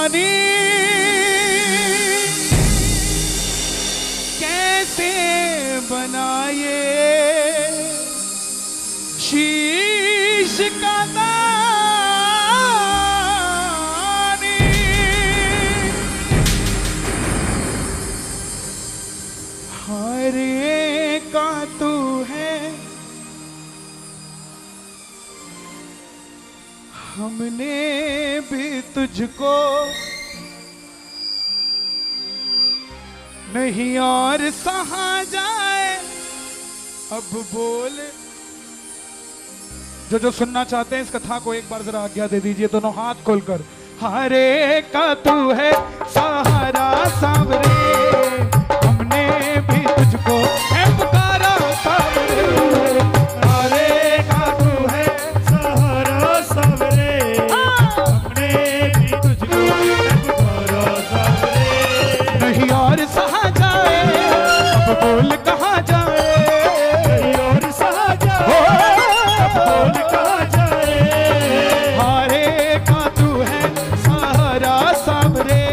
कहानी कैसे बनाए शीश का दानी, हर एक का तू है, हमने भी तुझको नहीं और सहा जाए। अब बोल। जो सुनना चाहते हैं इस कथा को एक बार जरा आज्ञा दे दीजिए, दोनों हाथ खोलकर। हर एक का तू है सहारा सावरे, हमने भी तुझको है पुकारा सावरे। हर एक का तू है सहारा सावरे, हमने भी तुझको है पुकारा सावरे। नहीं और सहा जाए, अब बोल कहाँ जाए, नहीं और सहा जाए, अब बोल कहाँ जाए। हारे का तू है सहारा सावरे,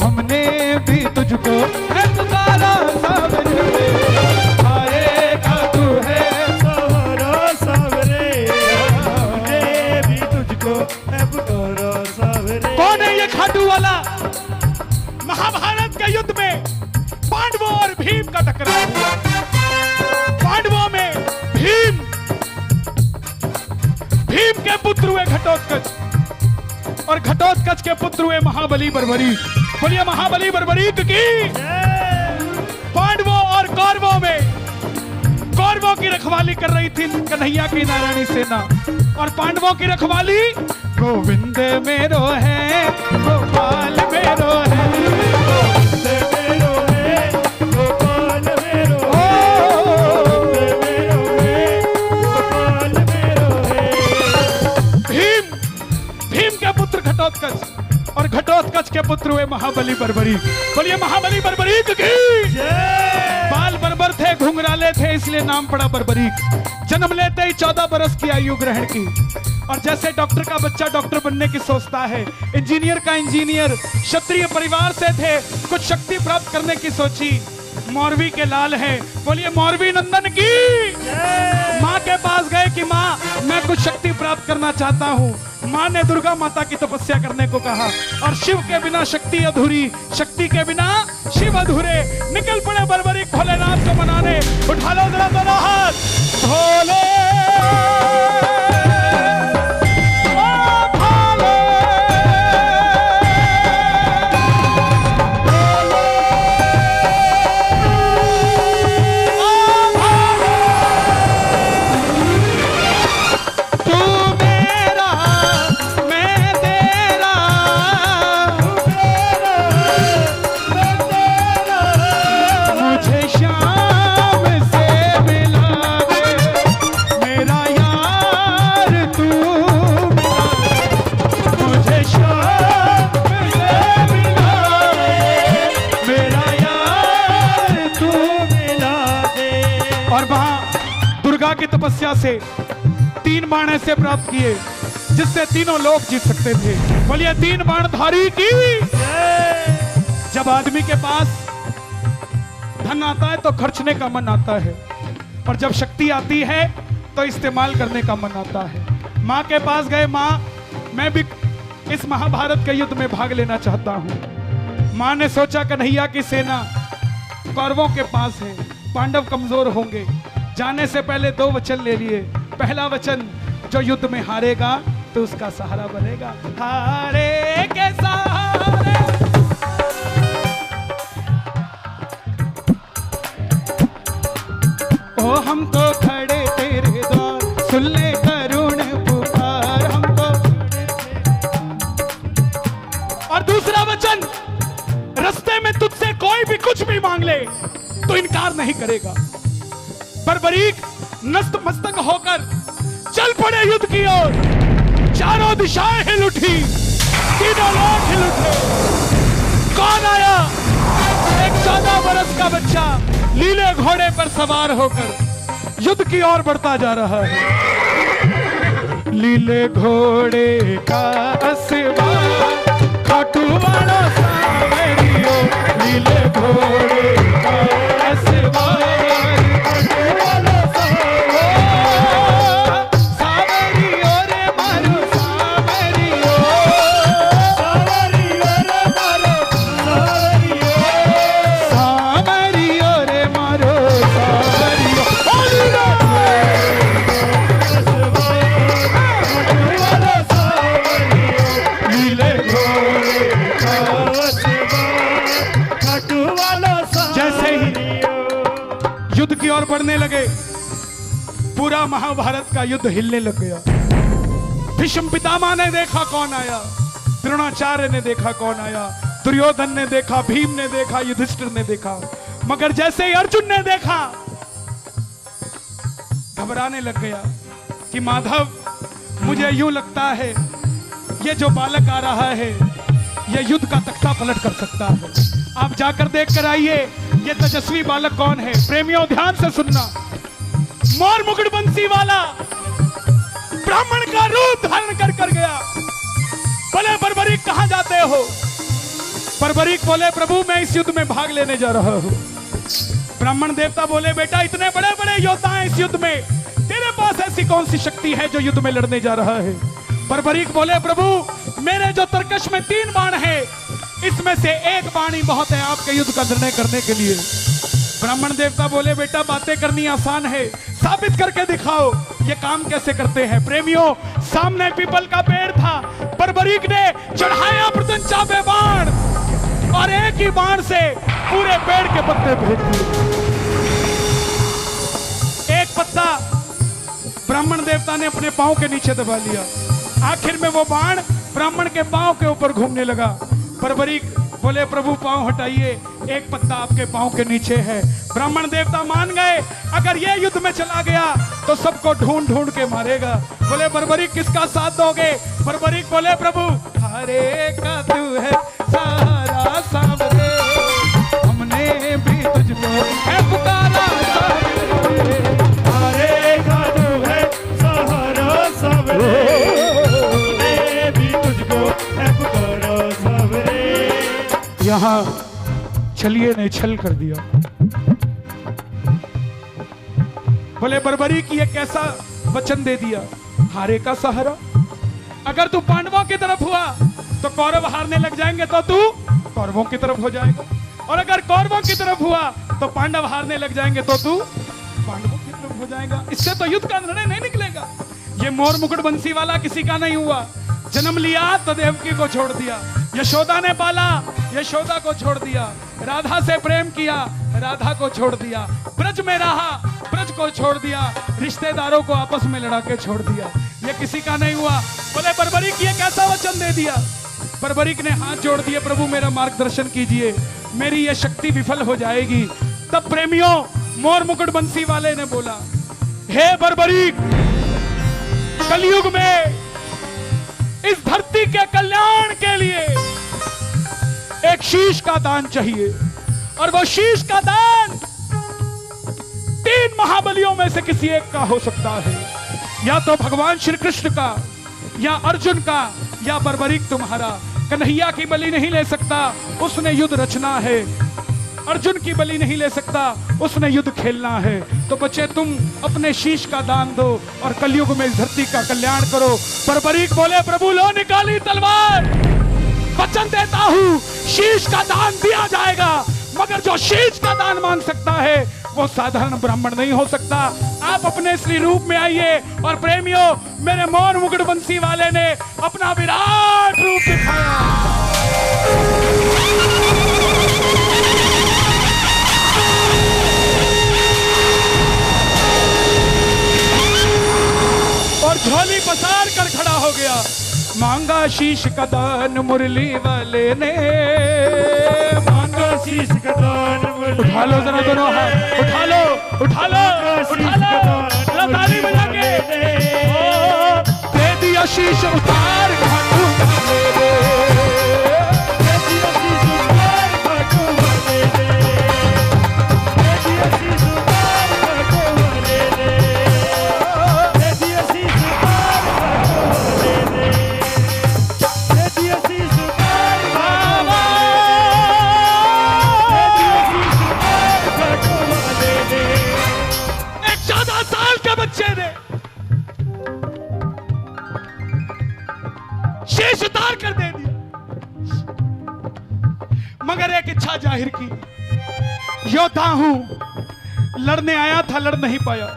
हमने भी तुझको है पुकारा सावरे। हारे का तू है सहारा सावरे, हमने भी तुझको है पुकारा सावरे। कौन है ये खाटू वाला? महाभारत के युद्ध में पांडवों और भीम का टकराव हुआ। पांडवों में भीम के पुत्र हुए घटोत्कच, और घटोत्कच के पुत्र हुए महाबली बर्बरीक। बोलिए महाबली बर्बरीक की। पांडवों और कौरवों में, कौरवों की रखवाली कर रही थी कन्हैया की नारायणी सेना, और पांडवों की रखवाली गोविंद मेरो है, गोपाल मेरो है, गोविंद मेरो है, गोपाल मेरो है, गोविंद मेरो है, गोपाल मेरो है। भीम के पुत्र घटोत्कच, और घटोत्कच के पुत्र हुए महाबली बर्बरीक। बोलिए महाबली बर्बरीक की। बाल बर्बर थे, घुंघराले थे, इसलिए नाम पड़ा बर्बरीक। जन्म लेते ही 14 बरस की आयु ग्रहण की, और जैसे डॉक्टर का बच्चा डॉक्टर बनने की सोचता है, इंजीनियर का इंजीनियर, क्षत्रिय परिवार से थे, कुछ शक्ति प्राप्त करने की सोची। मौरवी के लाल हैं, बोलिए मौरवी नंदन की। माँ के पास गए कि माँ मैं कुछ शक्ति प्राप्त करना चाहता हूँ। माँ ने दुर्गा माता की तपस्या करने को कहा, और शिव के बिना शक्ति अधूरी, शक्ति के बिना शिव अधूरे। निकल पड़े बर्बरीक भोलेनाथ को मनाने। उठा लो जरा दोनों हाथ, भोले की तपस्या से 3 बाण ऐसे प्राप्त किए जिससे तीनों लोग जीत सकते थे। बोलिए 3 बाणधारी की। जब आदमी के पास धन आता है तो खर्चने का मन आता है, और जब शक्ति आती है तो इस्तेमाल करने का मन आता है। माँ के पास गए, माँ मैं भी इस महाभारत के युद्ध में भाग लेना चाहता हूँ। माँ ने सोचा कन्हैया की सेना कौरवों के पास है, पांडव कमजोर होंगे। जाने से पहले 2 वचन ले लिए। पहला वचन, जो युद्ध में हारेगा तो उसका सहारा बनेगा। हारे के सहारे ओ हम तो खड़े तेरे द्वार, सुन ले करुण पुकार हमको। और दूसरा वचन, रास्ते में तुझसे कोई भी कुछ भी मांग ले तो इनकार नहीं करेगा। बर्बरीक नस्त मस्तक होकर चल पड़े युद्ध की ओर। चारों दिशाएं हिल उठी, तीनों लोग हिल उठे। कौन आया? एक 14 बरस का बच्चा लीले घोड़े पर सवार होकर युद्ध की ओर बढ़ता जा रहा है। लीले घोड़े का असवार, खाटू नीले घोड़े का सवार वाला सावरियो रे मारो सावरियो सावरियो रे मारो सावरियो सावरियो रे मारो सावरियो नीले घोड़े का जैसे ही युद्ध की ओर बढ़ने लगे, पूरा महाभारत का युद्ध हिलने लग गया। भीष्म पितामह ने देखा कौन आया, द्रोणाचार्य ने देखा कौन आया, दुर्योधन ने देखा, भीम ने देखा, युधिष्ठिर ने देखा, मगर जैसे ही अर्जुन ने देखा घबराने लग गया कि माधव, मुझे यूं लगता है ये जो बालक आ रहा है ये युद्ध का तख्ता पलट कर सकता है। आप जाकर देख कर आइए ये तेजस्वी बालक कौन है। प्रेमियों ध्यान से सुनना, मोर मुकुट बंसी वाला ब्राह्मण का रूप धारण कर गया। बोले बर्बरीक कहां जाते हो? बर्बरीक बोले प्रभु मैं इस युद्ध में भाग लेने जा रहा हूं। ब्राह्मण देवता बोले बेटा इतने बड़े बड़े योद्धा हैं इस युद्ध में, तेरे पास ऐसी कौन सी शक्ति है जो युद्ध में लड़ने जा रहा है? बर्बरीक बोले प्रभु मेरे जो तरकश में 3 बाण है इसमें से एक बाण ही बहुत है आपके युद्ध का निर्णय करने के लिए। ब्राह्मण देवता बोले बेटा बातें करनी आसान है, साबित करके दिखाओ ये काम कैसे करते हैं। प्रेमियों सामने पीपल का पेड़ था, बर्बरीक ने चढ़ाया प्रत्यंचा पे बाण और एक ही बाण से पूरे पेड़ के पत्ते फेंक दिए। एक पत्ता ब्राह्मण देवता ने अपने पांव के नीचे दबा लिया, आखिर में वो बाण ब्राह्मण के पांव के ऊपर घूमने लगा। बर्बरीक बोले प्रभु पांव हटाइए, एक पत्ता आपके पांव के नीचे है। ब्राह्मण देवता मान गए अगर ये युद्ध में चला गया तो सबको ढूंढ ढूंढ के मारेगा। बोले बर्बरीक किसका साथ दोगे? बर्बरीक बोले प्रभु हरे का तू है सहारा सावरे, हमने भी तुझको है पुकारा सावरे। हरे का तू है सहारा सावरे, हमने भी तुझको है पुकारा सावरे। यहाँ छलिए ने छल कर दिया। बोले बर्बरीक ये कैसा वचन दे दिया, हारे का सहारा? अगर तू पांडवों की तरफ हुआ तो कौरव हारने लग जाएंगे तो तू कौरवों की तरफ हो जाएगा, और अगर कौरवों की तरफ हुआ तो पांडव हारने लग जाएंगे तो तू पांडवों की तरफ हो जाएगा। इससे तो युद्ध का निर्णय नहीं निकलेगा। ये मोर मुकुट बंसी वाला किसी का नहीं हुआ, जन्म लिया तो देवकी को छोड़ दिया, यशोदा ने पाला यशोदा को छोड़ दिया, राधा से प्रेम किया राधा को छोड़ दिया, ब्रज में रहा ब्रज को छोड़ दिया, रिश्तेदारों को आपस में लड़ा के छोड़ दिया। ये किसी का नहीं हुआ। बोले बर्बरीक ये कैसा वचन दे दिया? बर्बरीक ने हाथ जोड़ दिए, प्रभु मेरा मार्गदर्शन कीजिए, मेरी ये शक्ति विफल हो जाएगी। तब प्रेमियों मोर मुकुट बंसी वाले ने बोला हे बर्बरीक, कलयुग में इस धरती के कल्याण के लिए एक शीश का दान चाहिए, और वो शीश का दान 3 महाबलियों में से किसी एक का हो सकता है, या तो भगवान श्री कृष्ण का, या अर्जुन का, या बर्बरीक तुम्हारा। कन्हैया की बलि नहीं ले सकता, उसने युद्ध रचना है। अर्जुन की बलि नहीं ले सकता, उसने युद्ध खेलना है। तो बच्चे तुम अपने शीश का दान दो और कलयुग में इस धरती का कल्याण करो। बर्बरीक बोले प्रभु लो निकाली तलवार, वचन देता हूं शीश का दान दिया जाएगा, मगर जो शीश का दान मांग सकता है वो साधारण ब्राह्मण नहीं हो सकता। आप अपने असली रूप में आइए। और प्रेमियों मेरे मोर मुकुट बंसी वाले ने अपना विराट रूप दिखाया। और झोली पसार कर खड़ा हो गया। मांगा शीश का दान मुरली वाले ने, मांगा शीश का दान मुरली। उठा लो जरा दोनों हाथ, उठा लो उठा लो उठा लो, ताली बजा के दे दिया शीश उतार खाटू वाले ने, दे दिया शीश उतार खाटू वाले ने, दे दिया शीश उतार खाटू वाले ने, दे दिया शीश उतार खाटू वाले ने, दे दिया शीश उतार खाटू वाले ने। हार कर दे दिया, मगर एक इच्छा जाहिर की, योद्धा हूं, लड़ने आया था, लड़ नहीं पाया,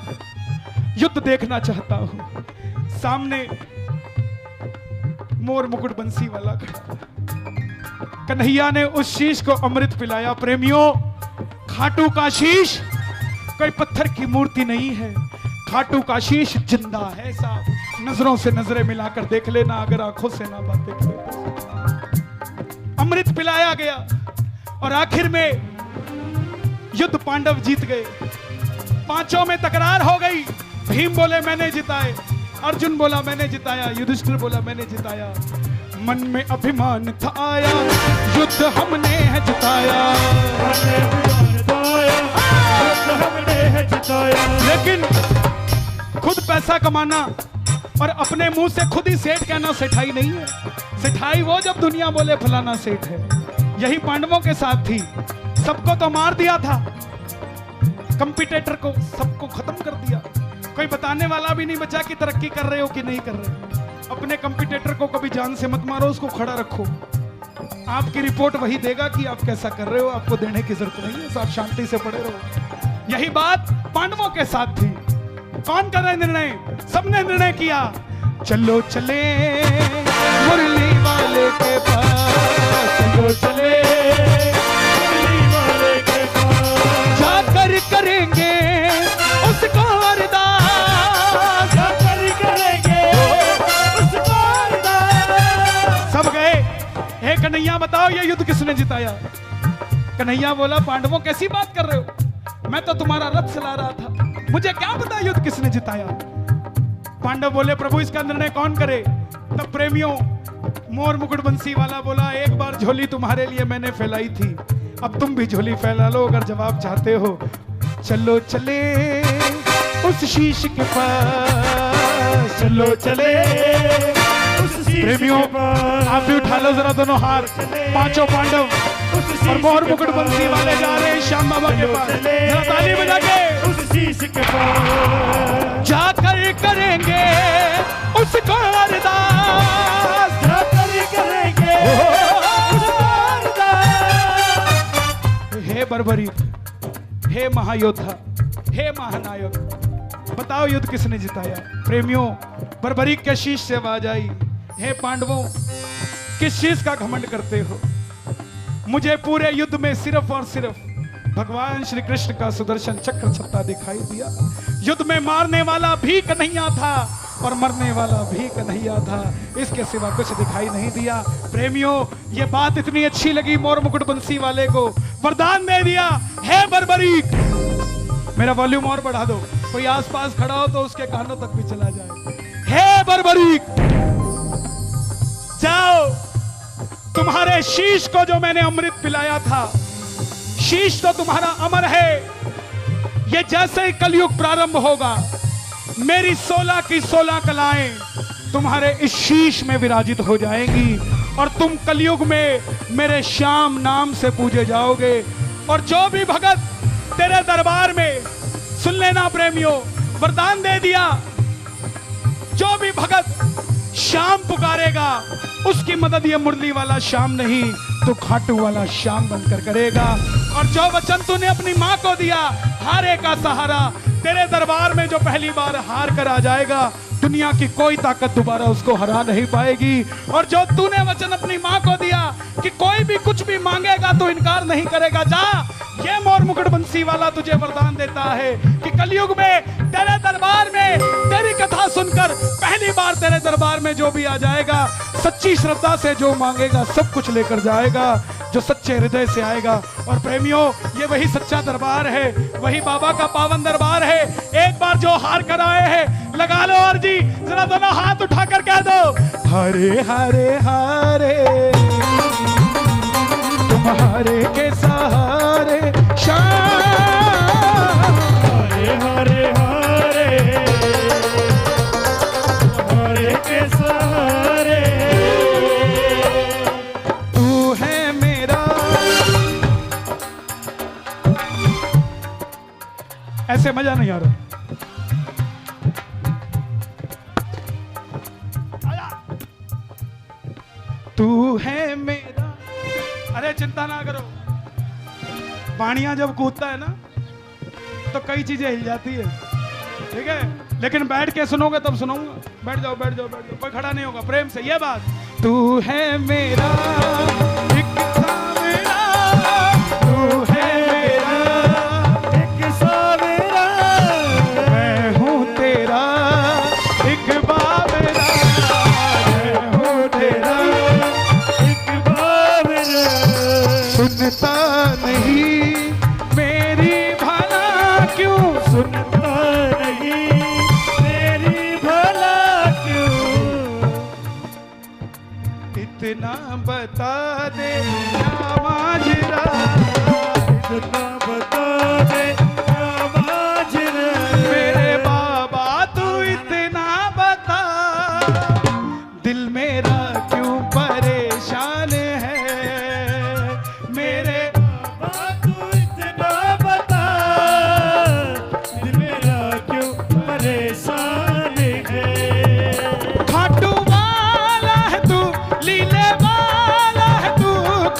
युद्ध देखना चाहता हूं। सामने मोर मुकुट बंसी वाला खड़ा, कन्हैया ने उस शीश को अमृत पिलाया। प्रेमियों, खाटू का शीश कोई पत्थर की मूर्ति नहीं है, खाटू का शीश जिंदा है साहब। नजरों से नजरें मिलाकर देख लेना, अगर आंखों से ना बात देख ले। अमृत पिलाया गया और आखिर में युद्ध पांडव जीत गए। पांचों में तकरार हो गई। भीम बोले मैंने जिताए, अर्जुन बोला मैंने जिताया, युधिष्ठिर बोला मैंने जिताया। मन में अभिमान था आया, युद्ध हमने है जिताया, लेकिन खुद पैसा कमाना और अपने मुंह से खुद ही सेठ कहना सेठाई नहीं है। सेठाई वो जब दुनिया बोले फलाना सेठ है। यही पांडवों के साथ थी। सबको तो मार दिया था, कंपटीटर को सबको खत्म कर दिया। कोई बताने वाला भी नहीं बचा कि तरक्की कर रहे हो कि नहीं कर रहे। अपने कंपटीटर को कभी जान से मत मारो, उसको खड़ा रखो। आपकी रिपोर्ट वही देगा कि आप कैसा कर रहे हो, आपको देने की जरूरत नहीं है, आप शांति से पड़े रहो। यही बात पांडवों के साथ थी। कौन कर रहे निर्णय? सबने निर्णय किया, चलो चले मुरली वाले के पास, चलो चले मुरली वाले के पास, जाकर करेंगे उसको अरदास, जाकर करेंगे उसको अरदास। सब गए। हे कन्हैया बताओ ये युद्ध किसने जिताया? कन्हैया बोला पांडवों कैसी बात कर रहे हो, मैं तो तुम्हारा रथ चला रहा था, मुझे क्या पता युद्ध किसने जिताया। पांडव बोले प्रभु इसका निर्णय कौन करे? तब प्रेमियों, मोर मुकुट बंसी वाला बोला एक बार झोली तुम्हारे लिए मैंने फैलाई थी, अब तुम भी झोली फैला लो अगर जवाब चाहते हो। चलो चले उस शीश के पास, चलो चले उस शीश प्रेमियों के पास। आप भी उठा लो जरा दोनों हाथ। पांचों पांडव और मोर मुकुट बंसी वाले जा रहे हैं श्याम बाबा के पास। जरा ताली बजा के उस शीश के पास जाकर करेंगे उसको अरदास, जाकर करेंगे उसको अरदास। हे बर्बरी, हे महायोद्धा, हे महानायक, बताओ युद्ध किसने जिताया? प्रेमियों, बर्बरी के शीश से आवाज आई, हे पांडवों किस चीज का घमंड करते हो? मुझे पूरे युद्ध में सिर्फ और सिर्फ भगवान श्री कृष्ण का सुदर्शन चक्र छत्ता दिखाई दिया। युद्ध में मारने वाला भी कन्हैया था और मरने वाला भी कन्हैया था, इसके सिवा कुछ दिखाई नहीं दिया। प्रेमियों, ये बात इतनी अच्छी लगी मोर मुकुट बंसी वाले को, वरदान दे दिया, हे बर्बरीक। मेरा वॉल्यूम और बढ़ा दो, कोई आसपास खड़ा हो तो उसके कानों तक भी चला जाए। हे बर्बरीक, जाओ, तुम्हारे शीश को जो मैंने अमृत पिलाया था, शीश तो तुम्हारा अमर है। ये जैसे ही कलयुग प्रारंभ होगा, मेरी 16 की 16 कलाएं तुम्हारे इस शीश में विराजित हो जाएंगी और तुम कलयुग में मेरे श्याम नाम से पूजे जाओगे। और जो भी भगत तेरे दरबार में, सुन लेना प्रेमियों, वरदान दे दिया, जो भी भगत श्याम पुकारेगा उसकी मदद ये मुरली वाला श्याम नहीं तो खाटू वाला श्याम बनकर करेगा। और जो वचन तूने अपनी मां को दिया, हारे का सहारा, तेरे दरबार में जो पहली बार हार कर आ जाएगा, दुनिया की कोई ताकत दोबारा उसको हरा नहीं पाएगी। और जो तूने वचन अपनी मां को दिया कि कोई भी कुछ भी मांगेगा तो इनकार नहीं करेगा, जा, ये मोर मुकुट बंसी वाला तुझे वरदान देता है कि कलयुग में तेरे दरबार में तेरी कथा सुनकर पहली बार तेरे दरबार में जो भी आ जाएगा, सच्ची श्रद्धा से जो मांगेगा सब कुछ लेकर जाएगा, जो सच्चे हृदय से आएगा। और प्रेमियों, ये वही सच्चा दरबार है, वही बाबा का पावन दरबार है। एक बार जो हार कर आए हैं लगा लो अर्जी, जरा दोनों हाथ उठाकर कह दो, हरे हरे हरे तुम्हारे के सहारे श्याम, हरे हरे हरे तुम्हारे के सहारे, तू है मेरा। ऐसे मजा नहीं आ रहा। तू है मेरा। अरे चिंता ना करो, पानिया जब कूदता है ना तो कई चीजें हिल जाती है, ठीक है, लेकिन बैठ के सुनोगे तब सुनाऊंगा। बैठ जाओ बैठ जाओ बैठ जाओ, कोई खड़ा नहीं होगा, प्रेम से ये बात। तू है मेरा एक सावेरा, तू है मेरा एक सावेरा, मैं हूँ तेरा एक बाबेरा, मैं हूँ तेरा एक बावेरा। सुनता नहीं मेरी भला क्यों, सुनता नहीं मेरी भला क्यों। इतना बता दे क्या माजरा, इतना बता दे क्या माजरा। मेरे बाबा तू इतना बता, दिल मेरा क्यों परेशान है, मेरे बाबा तू इतना बता, दिल मेरा क्यों परेशान है। खाटू वाला है तू, लीले वाला है तू,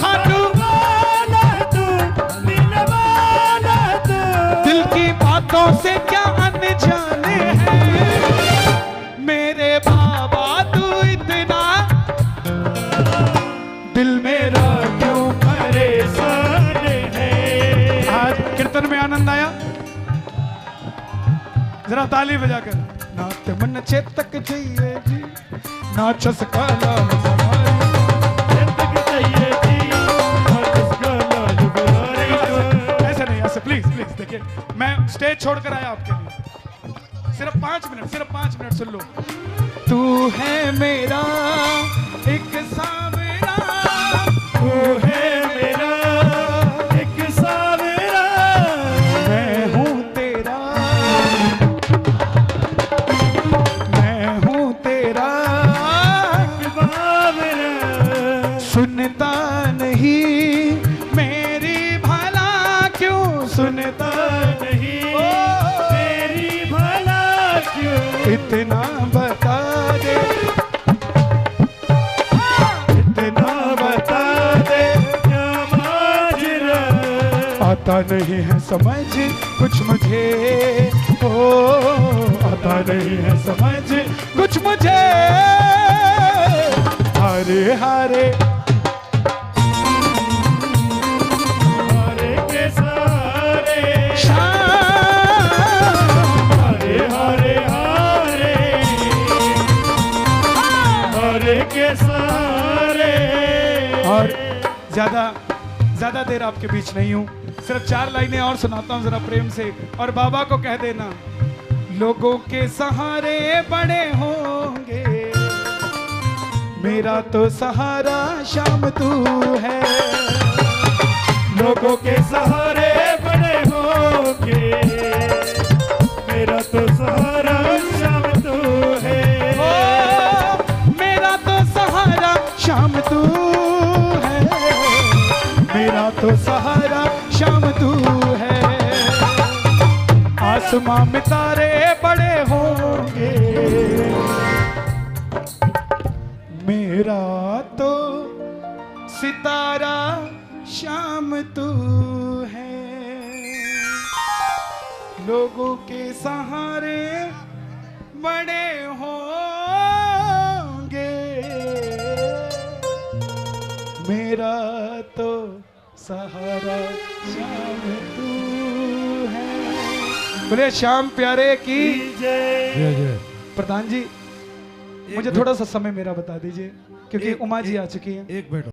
खाटू वाला है तू, लीला वाला है तू। दिल की बातों से क्या अनजाने हैं, मेरे बाबा तू इतना, दिल मेरा क्यों परेशान है। आज कीर्तन में आनंद आया, जरा ताली बजाकर। नात मन चेतक चाहिए जी, नाचस काला जिंदग चाहिए जी, और जिसका लाज बुलाए। ऐसे नहीं, ऐसे प्लीज प्लीज। देखिए मैं स्टेज छोड़कर आया आपके लिए, सिर्फ 5 मिनट, सिर्फ 5 मिनट सुन लो। तू है मेरा एक सावेरा, तू है मेरा एक सावेरा, मैं हूँ तेरा, मैं हूँ तेरा एक बावेरा। सुनता नहीं मेरी भला क्यों, सुनता नहीं मेरी भला क्यों। इतना बता दे, इतना बता दे क्या माजरा। आता नहीं है समझ कुछ मुझे, ओ आता नहीं है समझ कुछ मुझे, हारे हारे हारे के सहारे, शाम, हारे हारे हारे, हारे के सहारे। और ज्यादा देर आपके बीच नहीं हूं, सिर्फ 4 लाइनें और सुनाता हूं जरा प्रेम से, और बाबा को कह देना, लोगों के सहारे बड़े होंगे, मेरा तो सहारा शाम तू है, लोगों के सहारे बड़े होंगे, मेरा तो सहारा शाम तू है। ओ, मेरा तो सहारा शाम तू है, मेरा तो सहारा शाम तू है, आसमां में तारे बड़े होंगे, मेरा तो सितारा शाम तू है, लोगों के सहारे बड़े होंगे, मेरा तो सहारा शाम तू है। बोले श्याम प्यारे की जय। प्रधान जी, मुझे थोड़ा सा समय मेरा बता दीजिए, क्योंकि उमा जी आ चुकी हैं। एक मिनट।